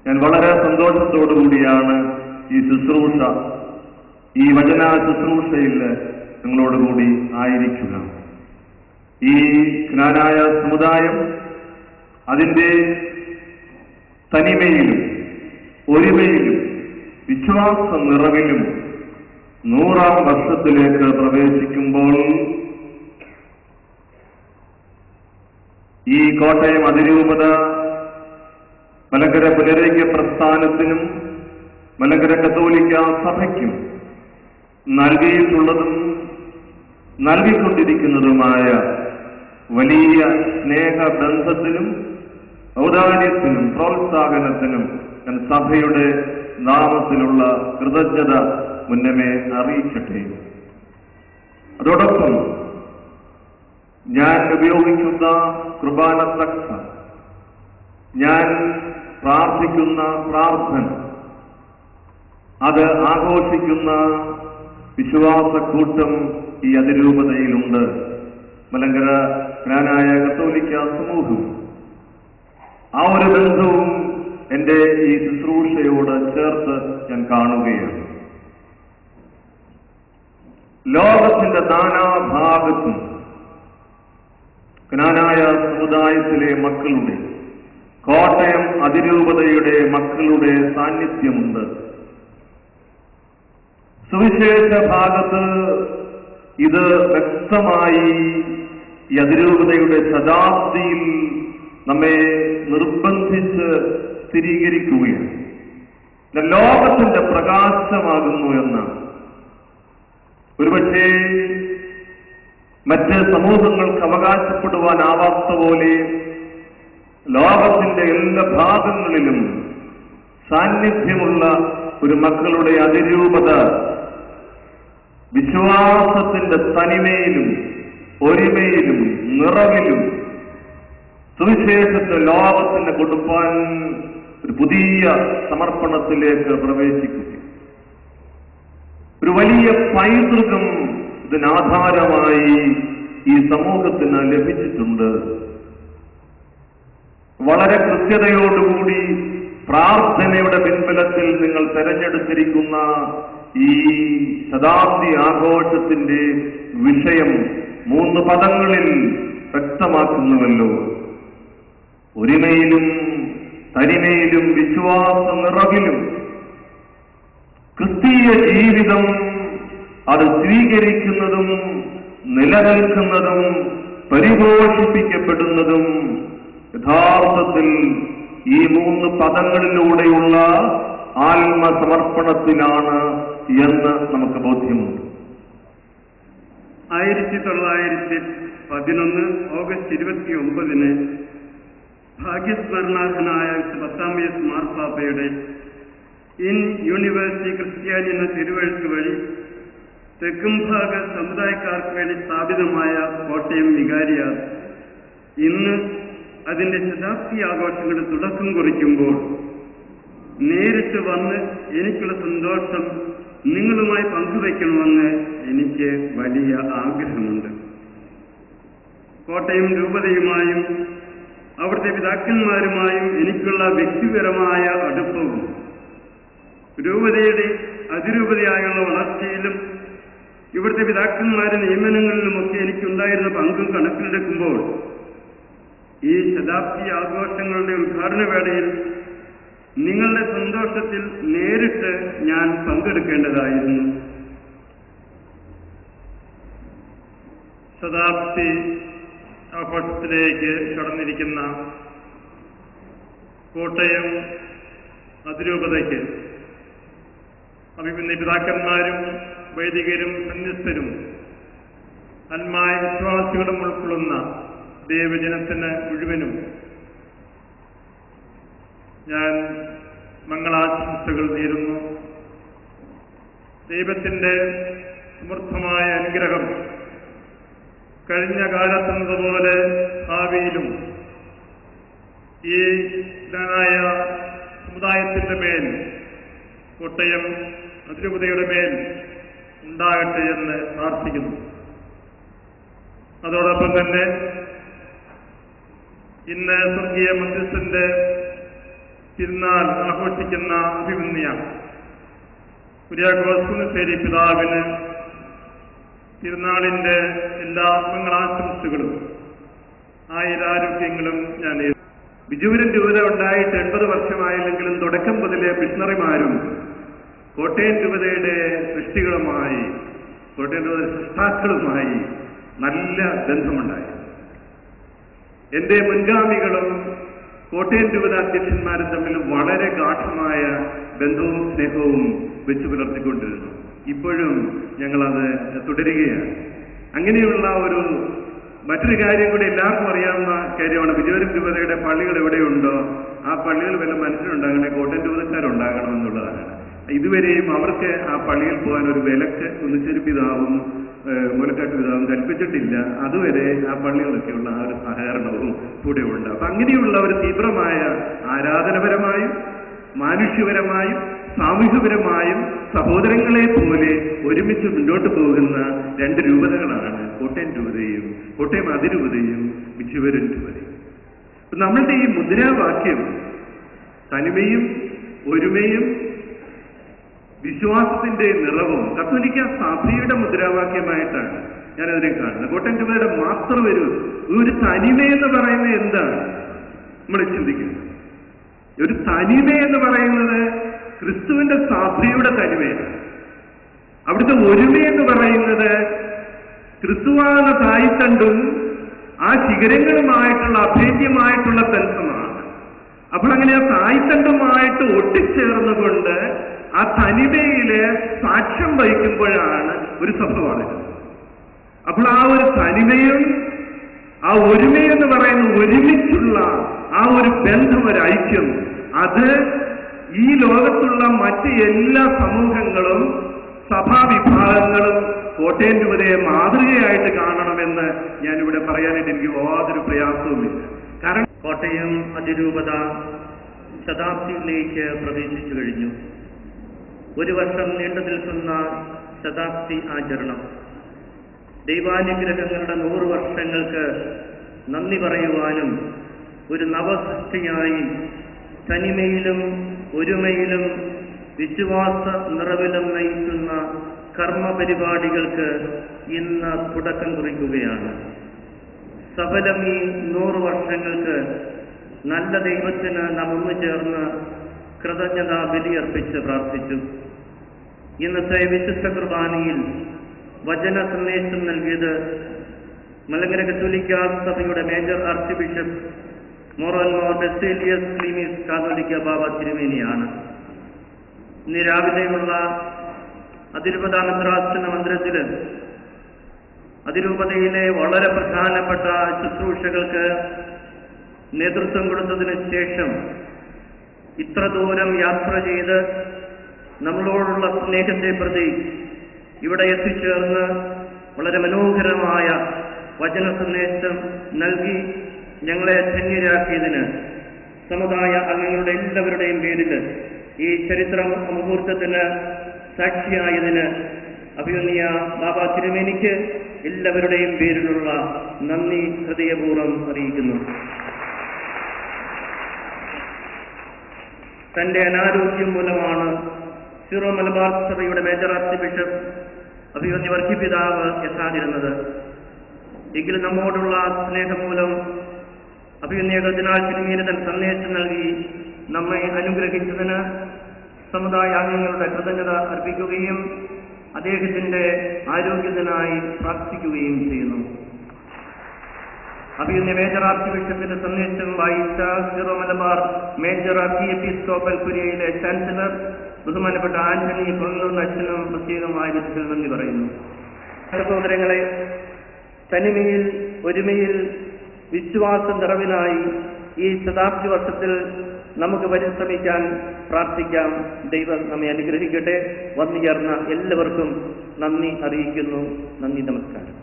ഞാൻ വളരെ സന്തോഷത്തോടുകൂടിയാണ് ഈ ശുശ്രൂഷ, ഈ വചന ശുശ്രൂഷയിൽ നിങ്ങളോടുകൂടി ആയിരിക്കുക. ഈ ജ്ഞാനായ സമുദായം അതിൻ്റെ തനിമയിലും ഒരുമയിലും വിശ്വാസ നിറവിലും 100-ാം വർഷത്തിലേക്ക് പ്രവേശിക്കുമ്പോൾ ഈ കോട്ടയം അതിരൂപത മലങ്കര പുനരൈക്യ പ്രസ്ഥാനത്തിനും മലങ്കര കത്തോലിക്ക സഭയ്ക്കും നൽകിയിട്ടുള്ളതും നൽകിക്കൊണ്ടിരിക്കുന്നതുമായ വലിയ സ്നേഹബന്ധത്തിനും ഔദാര്യത്തിനും പ്രോത്സാഹനത്തിനും ഞാൻ സഭയുടെ നാമത്തിലുള്ള കൃതജ്ഞത മുന്നമേ അറിയിക്കട്ടെ. അതോടൊപ്പം ഞാൻ ഉപയോഗിക്കുന്ന കുർബാന തക്സ, ഞാൻ പ്രാർത്ഥിക്കുന്ന പ്രാർത്ഥന, അത് ആഘോഷിക്കുന്ന വിശ്വാസക്കൂട്ടം ഈ അതിരൂപതയിലുണ്ട്. മലങ്കര ജ്ഞാനായ കത്തോലിക്ക സമൂഹം ആ ഒരു ബന്ധവും എൻ്റെ ഈ ശുശ്രൂഷയോട് ചേർത്ത് ഞാൻ കാണുകയാണ്. ലോകത്തിന്റെ നാനാഭാഗത്തും ജ്ഞാനായ സമുദായത്തിലെ മക്കളുടെ, കോട്ടയം അതിരൂപതയുടെ മക്കളുടെ സാന്നിധ്യമുണ്ട്. സുവിശേഷ ഭാഗത്ത് ഇത് വ്യക്തമായി ഈ അതിരൂപതയുടെ ശതാബ്ദിയിൽ നമ്മെ നിർബന്ധിച്ച് സ്ഥിരീകരിക്കുകയാണ്. ലോകത്തിന്റെ പ്രകാശമാകുന്നു എന്നാണ്. ഒരുപക്ഷേ മറ്റ് സമൂഹങ്ങൾക്ക് അവകാശപ്പെടുവാനാവാത്ത പോലെ ലോകത്തിന്റെ എല്ലാ ഭാഗങ്ങളിലും സാന്നിധ്യമുള്ള ഒരു മക്കളുടെ അതിരൂപത വിശ്വാസത്തിന്റെ തനിമയിലും ഒരുമയിലും നിറവിലും സുവിശേഷത്തെ ലോകത്തിന് കൊടുക്കാൻ ഒരു പുതിയ സമർപ്പണത്തിലേക്ക് പ്രവേശിക്കുക. ഒരു വലിയ പൈതൃകം ഇതിനാധാരമായി ഈ സമൂഹത്തിന് ലഭിച്ചിട്ടുണ്ട്. വളരെ കൃത്യതയോടുകൂടി പ്രാർത്ഥനയുടെ പിൻബലത്തിൽ നിങ്ങൾ തെരഞ്ഞെടുത്തിരിക്കുന്ന ഈ ശതാബ്ദി ആഘോഷത്തിന്റെ വിഷയം 3 പദങ്ങളിൽ വ്യക്തമാക്കുന്നുവല്ലോ. ഒരുമയിലും തനിമയിലും വിശ്വാസ നിറവിലും ക്രിസ്തീയ ജീവിതം അത് സ്വീകരിക്കുന്നതും നിലനിൽക്കുന്നതും പരിപോഷിപ്പിക്കപ്പെടുന്നതും യഥാർത്ഥത്തിൽ ഈ 3 പദങ്ങളിലൂടെയുള്ള ആത്മസമർപ്പണത്തിലാണ് എന്ന് നമുക്ക് ബോധ്യമുണ്ട്. 1911 ഓഗസ്റ്റ് 29 ഭാഗ്യസ്മരണാർഹനായ പത്താമയസ് മാർപ്പാപ്പയുടെ ഇൻ യൂണിവേഴ്സിറ്റി ക്രിസ്ത്യാനി എന്ന തിരുവെഴുത്ത് വഴി തെക്കുംഭാഗ സമുദായക്കാർക്ക് വേണ്ടി സ്ഥാപിതമായ കോട്ടയം വികാരിയാത്ത് ഇന്ന് അതിന്റെ ശതാബ്ദി ആഘോഷങ്ങളുടെ തുടക്കം കുറിക്കുമ്പോൾ നേരിട്ട് വന്ന് എനിക്കുള്ള സന്തോഷം നിങ്ങളുമായി പങ്കുവയ്ക്കണമെന്ന് എനിക്ക് വലിയ ആഗ്രഹമുണ്ട്. കോട്ടയം രൂപതയുമായും അവിടുത്തെ പിതാക്കന്മാരുമായും എനിക്കുള്ള വ്യക്തിപരമായ അടുപ്പവും രൂപതയുടെ അതിരൂപതയായുള്ള വളർച്ചയിലും ഇവിടുത്തെ പിതാക്കന്മാരുടെ നിയമനങ്ങളിലുമൊക്കെ എനിക്കുണ്ടായിരുന്ന പങ്കും കണക്കിലെടുക്കുമ്പോൾ ഈ ശതാബ്ദി ആഘോഷങ്ങളുടെ ഉദ്ഘാടന വേളയിൽ നിങ്ങളുടെ സന്തോഷത്തിൽ നേരിട്ട് ഞാൻ പങ്കെടുക്കേണ്ടതായിരുന്നു. ശതാബ്ദി ആഘോഷത്തിലേക്ക് കടന്നിരിക്കുന്ന കോട്ടയം അതിരൂപതയ്ക്ക് അഭിമന്യ പിതാക്കന്മാരും വൈദികരും സന്യസ്തരും ആത്മായ വിശ്വാസികളും ഉൾക്കൊള്ളുന്ന ദൈവജനത്തിന് മുഴുവനും ഞാൻ മംഗളാശംസകൾ നേരുന്നു. ദൈവത്തിൻ്റെ സമൃദ്ധമായ അനുഗ്രഹം കഴിഞ്ഞ കാലത്തെന്നതുപോലെ ഭാവിയിലും ഈ സമുദായത്തിൻ്റെ മേൽ, കോട്ടയം അതിരൂപതയുടെ മേൽ ഉണ്ടാകട്ടെ എന്ന് പ്രാർത്ഥിക്കുന്നു. അതോടൊപ്പം തന്നെ ഇന്ന് സ്വർഗീയ മധ്യസ്ഥന്റെ തിരുനാൾ ആഘോഷിക്കുന്ന അഭിമന്യ കുര്യാക്കോസ് കുന്നശ്ശേരി പിതാവിന് തിരുനാളിന്റെ എല്ലാ മംഗളാശംസകളും ആയുരാരോഗ്യങ്ങളും ഞാൻ ബിജുവിനും രൂപത ഉണ്ടായിട്ട് 80 വർഷമായില്ലെങ്കിലും തുടക്കം മുതലേ മിഷണറിമാരും കോട്ടയം രൂപതയുടെ സൃഷ്ടികളുമായി കോട്ടയം രൂപത സൃഷ്ടാക്കളുമായി നല്ല ബന്ധമുണ്ടായി. എന്റെ മുൻഗാമികളും കോട്ടയം രൂപത അധ്യക്ഷന്മാരും തമ്മിൽ വളരെ ഗാഠമായ ബന്ധവും സ്നേഹവും വെച്ചു പുലർത്തിക്കൊണ്ടിരുന്നു. ഇപ്പോഴും ഞങ്ങളത് തുടരുകയാണ്. അങ്ങനെയുള്ള മറ്റൊരു കാര്യം കൂടി എല്ലാവർക്കും അറിയാവുന്ന കാര്യമാണ്. വിജയപുരം രൂപതയുടെ പള്ളികൾ എവിടെയുണ്ടോ ആ പള്ളികൾ വല്ല മനുഷ്യരുണ്ടാകണേ കോട്ടയം രൂപതക്കാരുണ്ടാകണം എന്നുള്ളതാണ്. ഇതുവരെയും അവർക്ക് ആ പള്ളിയിൽ പോകാൻ ഒരു വിലക്ക് കുന്നശ്ശേരി പിതാവും മൂലക്കാട്ട് പിതാവും കൽപ്പിച്ചിട്ടില്ല. അതുവരെ ആ പള്ളികളൊക്കെയുള്ള ആ ഒരു സഹകരണവും കൂടെ ഉണ്ട്. അപ്പൊ അങ്ങനെയുള്ള ഒരു തീവ്രമായ ആരാധനപരമായും മാനുഷ്യപരമായും സാമൂഹ്യപരമായും സഹോദരങ്ങളെ പോലെ ഒരുമിച്ച് മുന്നോട്ട് പോകുന്ന 2 രൂപതകളാണ് കോട്ടയം രൂപതയും കോട്ടയം അതിരൂപതയും വിജയപുരം രൂപതയും. നമ്മളുടെ ഈ മുദ്രാവാക്യം തനിമയും ഒരുമയും വിശ്വാസത്തിന്റെ നിറവും കത്തോലിക്ക സഭയുടെ മുദ്രാവാക്യമായിട്ടാണ് ഞാനതിനെ കാണുന്നത്. കോട്ടയം രൂപതയുടെ മാത്രം ഒരു തനിമയെന്ന് പറയുന്നത് എന്താണ് നമ്മൾ ചിന്തിക്കുന്നത്? ഒരു തനിമയെന്ന് പറയുന്നത് ക്രിസ്തുവിന്റെ സഭയുടെ തനിമയാണ്. അവിടുത്തെ ഒരുമയെന്ന് പറയുന്നത് ക്രിസ്തുവാകുന്ന തായ്തണ്ടും ആ ശിഖരങ്ങളുമായിട്ടുള്ള അഭേദ്യമായിട്ടുള്ള ബന്ധമാണ്. അപ്പോൾ അങ്ങനെ ആ തായ്തണ്ടുമായിട്ട് ഒട്ടിച്ചേർന്നുകൊണ്ട് ആ തനിമയില് സാക്ഷ്യം വഹിക്കുമ്പോഴാണ് ഒരു സഭ വളരുന്നത്. അപ്പോൾ ആ ഒരു തനിമയും ആ ഒരുമയെന്ന് പറയുന്ന ഒരുമിച്ചുള്ള ആ ഒരു ബന്ധം, ഒരു ഐക്യം, അത് ഈ ലോകത്തുള്ള മറ്റ് എല്ലാ സമൂഹങ്ങളും സഭാവിഭാഗങ്ങളും കോട്ടയം രൂപതയെ മാതൃകയായിട്ട് കാണണമെന്ന് ഞാനിവിടെ പറയാനായിട്ട് എനിക്ക് യാതൊരു പ്രയാസവുമില്ല. കാരണം കോട്ടയം അതിരൂപത ശതാബ്ദിയിലേക്ക് പ്രവേശിച്ചു കഴിഞ്ഞു. 1 വർഷം നീണ്ടു നിൽക്കുന്ന ശതാബ്ദി ആചരണം ദൈവാനുഗ്രഹങ്ങളുടെ 100 വർഷങ്ങൾക്ക് നന്ദി പറയുവാനും ഒരു നവസൃഷ്ടിയായി തനിമയിലും ഒരുമയിലും വിശ്വാസ നിറവിലും നയിക്കുന്ന കർമ്മപരിപാടികൾക്ക് ഇന്ന് തുടക്കം കുറിക്കുകയാണ്. സഫലം ഈ 100 വർഷങ്ങൾക്ക് നല്ല ദൈവത്തിന് നാം ഒന്നു ചേർന്ന് കൃതജ്ഞതാ ബലിയർപ്പിച്ച് പ്രാർത്ഥിച്ചു. ഇന്നത്തെ വിശുദ്ധ കുർബാനയിൽ വചന സന്ദേശം നൽകിയത് മലങ്കര കത്തോലിക്ക സഭയുടെ major archbishop Moran Mor Baselios Cleemis കാതോലിക്ക ബാബ തിരുമേനിയാണ്. ഇന്ന് രാവിലെയുള്ള അതിരൂപത മെത്രാസന മന്ദിരത്തില് അതിരൂപതയിലെ വളരെ പ്രധാനപ്പെട്ട ശുശ്രൂഷകൾക്ക് നേതൃത്വം കൊടുത്തതിന് ശേഷം ഇത്ര ദൂരം യാത്ര ചെയ്ത് നമ്മളോടുള്ള സ്നേഹത്തെ പ്രതി ഇവിടെ എത്തിച്ചേർന്ന് വളരെ മനോഹരമായ വചന സന്ദേശം നൽകി ഞങ്ങളെ ധന്യരാക്കിയതിന് സമുദായ അംഗങ്ങളുടെ എല്ലാവരുടെയും പേരിൽ ഈ ചരിത്ര മുഹൂർത്തത്തിന് സാക്ഷിയായതിന് അഭിമന്യ ബാബ തിരുമേനിക്ക് എല്ലാവരുടെയും പേരിലുള്ള നന്ദി ഹൃദയപൂർവ്വം അറിയിക്കുന്നു. തന്റെ അനാരോഗ്യം മൂലമാണ് സീറോ മലബാർ സഭയുടെ മേജർ ആർച്ച് ബിഷപ്പ് അഭിമന്യ വർഗീപിതാവ് എത്താതിരുന്നത്. എങ്കിലും നമ്മോടുള്ള സ്നേഹം മൂലം അഭിമന്യ കർദിനാൾ തിരുമേനി തൻ സന്ദേശം നൽകി നമ്മെ അനുഗ്രഹിച്ചതിന് സമുദായ അംഗങ്ങളുടെ കൃതജ്ഞത അർപ്പിക്കുകയും അദ്ദേഹത്തിന്റെ ആരോഗ്യത്തിനായി പ്രാർത്ഥിക്കുകയും ചെയ്യുന്നു. അഭിമന്യ മേജർ ആർച്ച് ബിഷപ്പിന്റെ സന്ദേശം വായിച്ച Syro Malabar major archiepiscopal കുര്യയിലെ ചാൻസലർ ബഹുമാനപ്പെട്ട ആന്റണി കൊള്ളൂർ അച്ഛനും പ്രത്യേകമായ വിധത്തിൽ നന്ദി പറയുന്നു. സഹോദരങ്ങളെ, തനിമയിൽ ഒരുമയിൽ വിശ്വാസ നിറവിനായി ഈ ശതാബ്ദി വർഷത്തിൽ നമുക്ക് പരിശ്രമിക്കാൻ പ്രാർത്ഥിക്കാം. ദൈവം നമ്മെ അനുഗ്രഹിക്കട്ടെ. വന്നു ചേർന്ന എല്ലാവർക്കും നന്ദി അറിയിക്കുന്നു. നന്ദി, നമസ്കാരം.